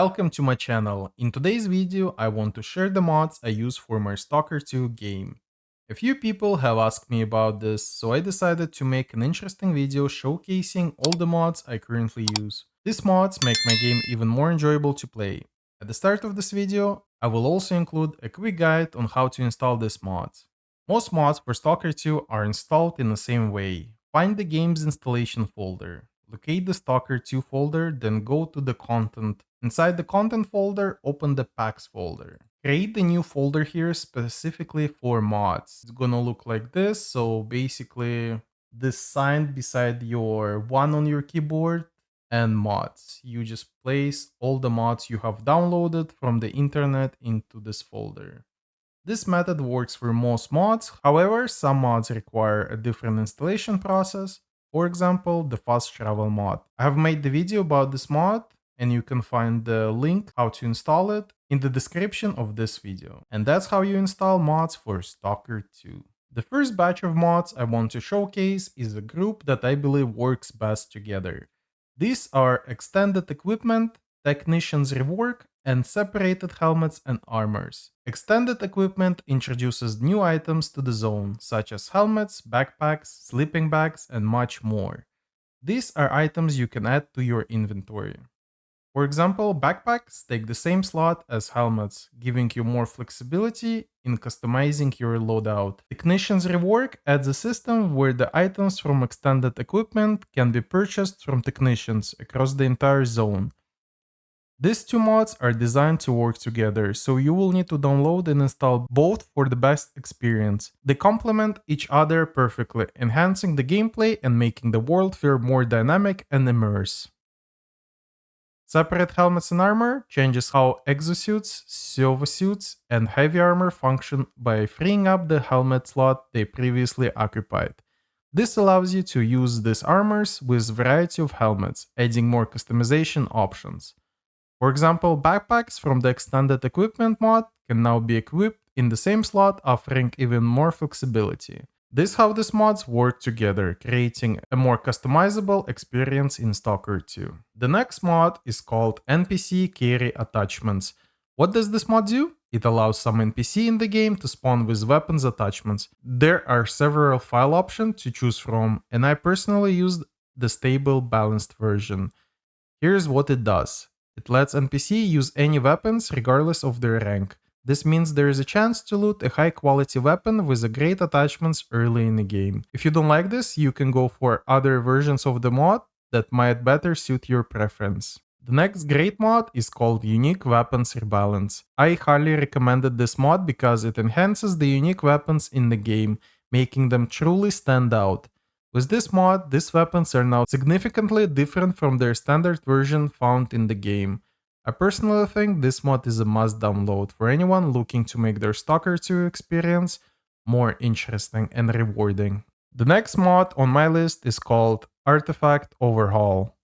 Welcome to my channel. In today's video, I want to share the mods I use for my S.T.A.L.K.E.R 2 game. A few people have asked me about this, so I decided to make an interesting video showcasing all the mods I currently use. These mods make my game even more enjoyable to play. At the start of this video, I will also include a quick guide on how to install these mods. Most mods for S.T.A.L.K.E.R 2 are installed in the same way. Find the game's installation folder. Locate the S.T.A.L.K.E.R 2 folder, then go to the content. Inside the content folder, open the packs folder. Create the new folder here specifically for mods. It's gonna look like this. So basically, this sign beside your one on your keyboard and mods. You just place all the mods you have downloaded from the internet into this folder. This method works for most mods, however, some mods require a different installation process. For example, the fast travel mod. I have made the video about this mod, and you can find the link how to install it in the description of this video. And that's how you install mods for S.T.A.L.K.E.R 2. The first batch of mods I want to showcase is a group that I believe works best together. These are extended equipment, technician's rework, and separated helmets and armors. Extended equipment introduces new items to the zone, such as helmets, backpacks, sleeping bags, and much more. These are items you can add to your inventory. For example, backpacks take the same slot as helmets, giving you more flexibility in customizing your loadout. Technician's Rework adds a system where the items from extended equipment can be purchased from technicians across the entire zone. These two mods are designed to work together, so you will need to download and install both for the best experience. They complement each other perfectly, enhancing the gameplay and making the world feel more dynamic and immersive. Separate helmets and armor changes how exosuits, servosuits, and heavy armor function by freeing up the helmet slot they previously occupied. This allows you to use these armors with a variety of helmets, adding more customization options. For example, backpacks from the extended equipment mod can now be equipped in the same slot, offering even more flexibility. This is how these mods work together, creating a more customizable experience in S.T.A.L.K.E.R 2. The next mod is called NPC Carry Attachments. What does this mod do? It allows some NPC in the game to spawn with weapons attachments. There are several file options to choose from, and I personally used the stable balanced version. Here's what it does. It lets NPC use any weapons regardless of their rank. This means there is a chance to loot a high quality weapon with a great attachments early in the game. If you don't like this, you can go for other versions of the mod that might better suit your preference. The next great mod is called Unique Weapons Rebalance. I highly recommended this mod because it enhances the unique weapons in the game, making them truly stand out. With this mod, these weapons are now significantly different from their standard version found in the game. I personally think this mod is a must download for anyone looking to make their S.T.A.L.K.E.R 2 experience more interesting and rewarding. The next mod on my list is called Artifact Overhaul.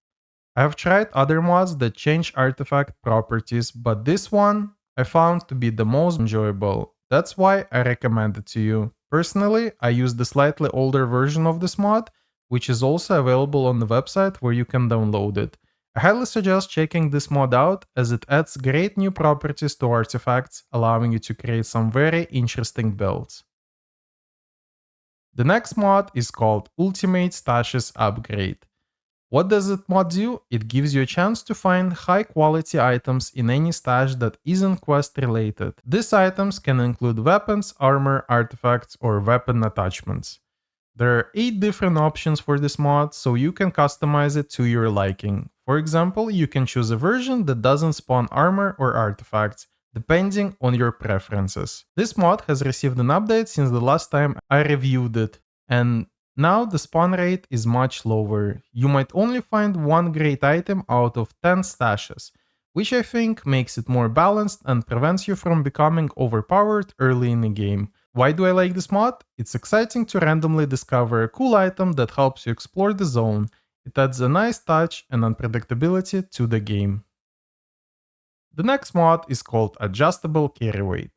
I have tried other mods that change artifact properties, but this one I found to be the most enjoyable. That's why I recommend it to you. Personally, I use the slightly older version of this mod, which is also available on the website where you can download it. I highly suggest checking this mod out as it adds great new properties to artifacts, allowing you to create some very interesting builds. The next mod is called Ultimate Stashes Upgrade. What does it mod do? It gives you a chance to find high quality items in any stash that isn't quest related. These items can include weapons, armor, artifacts, or weapon attachments. There are 8 different options for this mod, so you can customize it to your liking. For example, you can choose a version that doesn't spawn armor or artifacts, depending on your preferences. This mod has received an update since the last time I reviewed it, and now the spawn rate is much lower. You might only find one great item out of 10 stashes, which I think makes it more balanced and prevents you from becoming overpowered early in the game. Why do I like this mod? It's exciting to randomly discover a cool item that helps you explore the zone. It adds a nice touch and unpredictability to the game. The next mod is called Adjustable Carry Weight.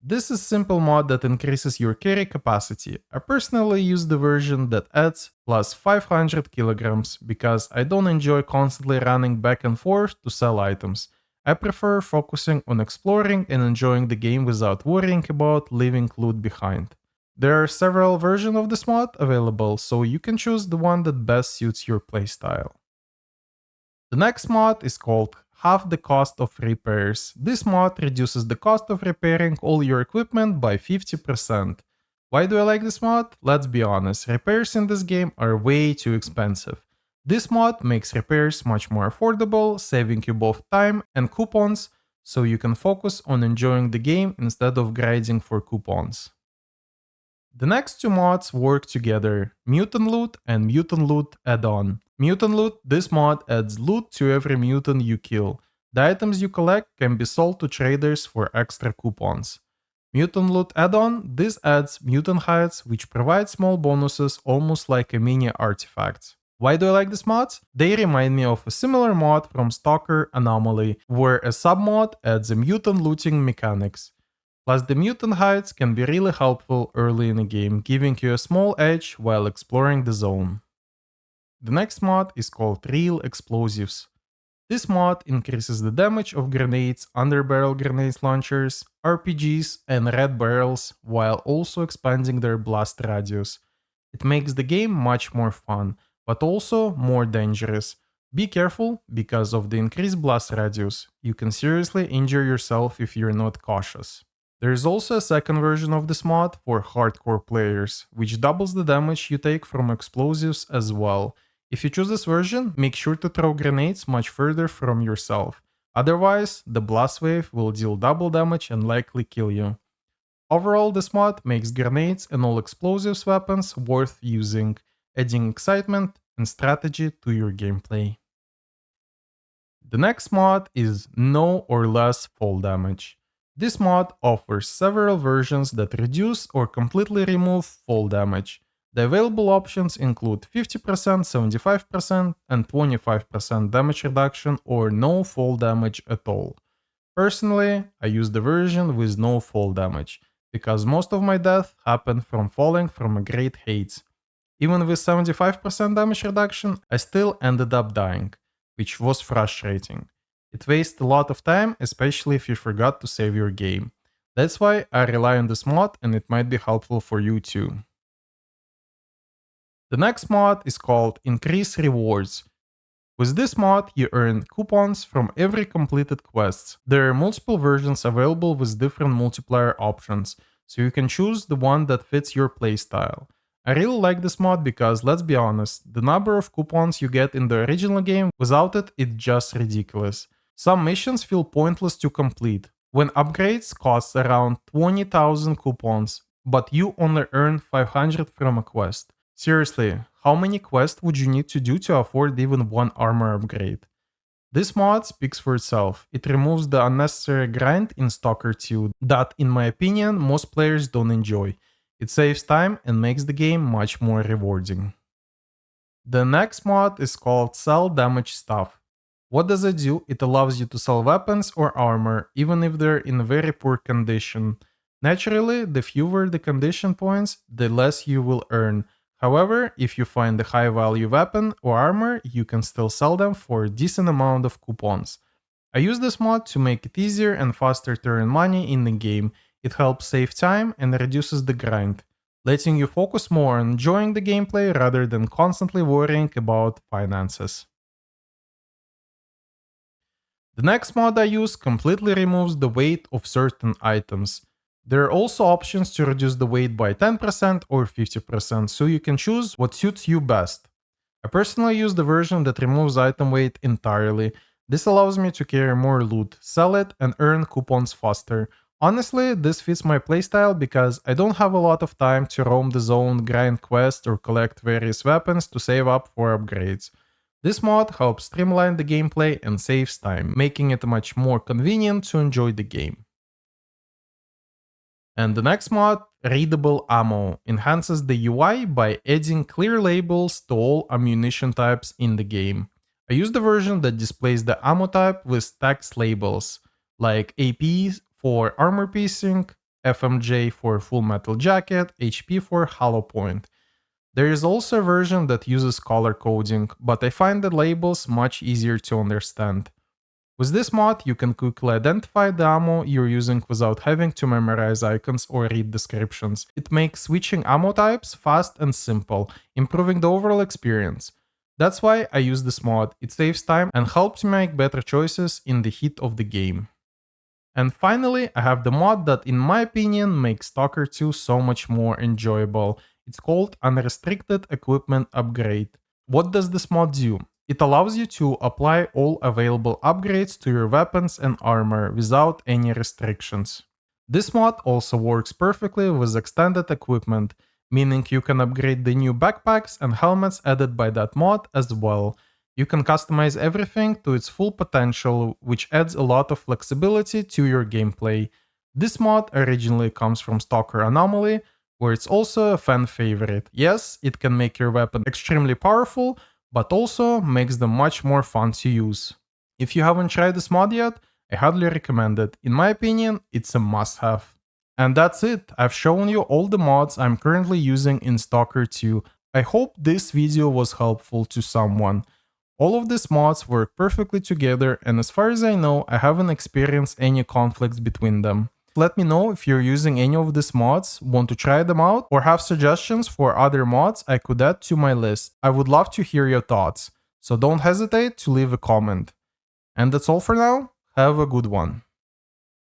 This is a simple mod that increases your carry capacity. I personally use the version that adds plus 500 kilograms because I don't enjoy constantly running back and forth to sell items. I prefer focusing on exploring and enjoying the game without worrying about leaving loot behind. There are several versions of this mod available, so you can choose the one that best suits your playstyle. The next mod is called Half the Cost of Repairs. This mod reduces the cost of repairing all your equipment by 50%. Why do I like this mod? Let's be honest, repairs in this game are way too expensive. This mod makes repairs much more affordable, saving you both time and coupons, so you can focus on enjoying the game instead of grinding for coupons. The next two mods work together, Mutant Loot and Mutant Loot Add-on. Mutant Loot, this mod adds loot to every mutant you kill. The items you collect can be sold to traders for extra coupons. Mutant Loot Add-on, this adds mutant hides, which provide small bonuses almost like a mini artifact. Why do I like these mods? They remind me of a similar mod from S.T.A.L.K.E.R Anomaly, where a submod adds a mutant looting mechanics. Plus, the mutant hides can be really helpful early in the game, giving you a small edge while exploring the zone. The next mod is called Real Explosives. This mod increases the damage of grenades, underbarrel grenade launchers, RPGs, and red barrels, while also expanding their blast radius. It makes the game much more fun, but also more dangerous. Be careful, because of the increased blast radius, you can seriously injure yourself if you're not cautious. There is also a second version of this mod for hardcore players, which doubles the damage you take from explosives as well. If you choose this version, make sure to throw grenades much further from yourself. Otherwise, the blast wave will deal double damage and likely kill you. Overall, this mod makes grenades and all explosives weapons worth using, adding excitement and strategy to your gameplay. The next mod is No or Less Fall Damage. This mod offers several versions that reduce or completely remove fall damage. The available options include 50%, 75%, and 25% damage reduction or no fall damage at all. Personally, I use the version with no fall damage, because most of my death happened from falling from a great height. Even with 75% damage reduction, I still ended up dying, which was frustrating. It wastes a lot of time, especially if you forgot to save your game. That's why I rely on this mod, and it might be helpful for you too. The next mod is called Increase Rewards. With this mod, you earn coupons from every completed quest. There are multiple versions available with different multiplier options, so you can choose the one that fits your playstyle. I really like this mod because, let's be honest, the number of coupons you get in the original game, without it, it's just ridiculous. Some missions feel pointless to complete, when upgrades cost around 20,000 coupons, but you only earn 500 from a quest. Seriously, how many quests would you need to do to afford even one armor upgrade? This mod speaks for itself. It removes the unnecessary grind in S.T.A.L.K.E.R 2 that, in my opinion, most players don't enjoy. It saves time and makes the game much more rewarding. The next mod is called Sell Damage Stuff. What does it do? It allows you to sell weapons or armor, even if they're in very poor condition. Naturally, the fewer the condition points, the less you will earn. However, if you find a high value weapon or armor, you can still sell them for a decent amount of coupons. I use this mod to make it easier and faster to earn money in the game. It helps save time and reduces the grind, letting you focus more on enjoying the gameplay rather than constantly worrying about finances. The next mod I use completely removes the weight of certain items. There are also options to reduce the weight by 10% or 50%, so you can choose what suits you best. I personally use the version that removes item weight entirely. This allows me to carry more loot, sell it, and earn coupons faster. Honestly, this fits my playstyle because I don't have a lot of time to roam the zone, grind quests, or collect various weapons to save up for upgrades. This mod helps streamline the gameplay and saves time, making it much more convenient to enjoy the game. And the next mod, Readable Ammo, enhances the UI by adding clear labels to all ammunition types in the game. I use the version that displays the ammo type with text labels, like AP for armor piercing, FMJ for full metal jacket, HP for hollow point. There is also a version that uses color coding, but I find the labels much easier to understand. With this mod, you can quickly identify the ammo you're using without having to memorize icons or read descriptions. It makes switching ammo types fast and simple, improving the overall experience. That's why I use this mod. It saves time and helps me make better choices in the heat of the game. And finally, I have the mod that in my opinion makes Stalker 2 so much more enjoyable. It's called Unrestricted Equipment Upgrade. What does this mod do? It allows you to apply all available upgrades to your weapons and armor without any restrictions. This mod also works perfectly with extended equipment, meaning you can upgrade the new backpacks and helmets added by that mod as well. You can customize everything to its full potential, which adds a lot of flexibility to your gameplay. This mod originally comes from S.T.A.L.K.E.R Anomaly, where it's also a fan favorite. Yes, it can make your weapon extremely powerful, but also makes them much more fun to use. If you haven't tried this mod yet, I highly recommend it. In my opinion, it's a must-have. And that's it. I've shown you all the mods I'm currently using in S.T.A.L.K.E.R 2. I hope this video was helpful to someone. All of these mods work perfectly together, and as far as I know, I haven't experienced any conflicts between them. Let me know if you're using any of these mods, want to try them out, or have suggestions for other mods I could add to my list. I would love to hear your thoughts, so don't hesitate to leave a comment. And that's all for now. Have a good one.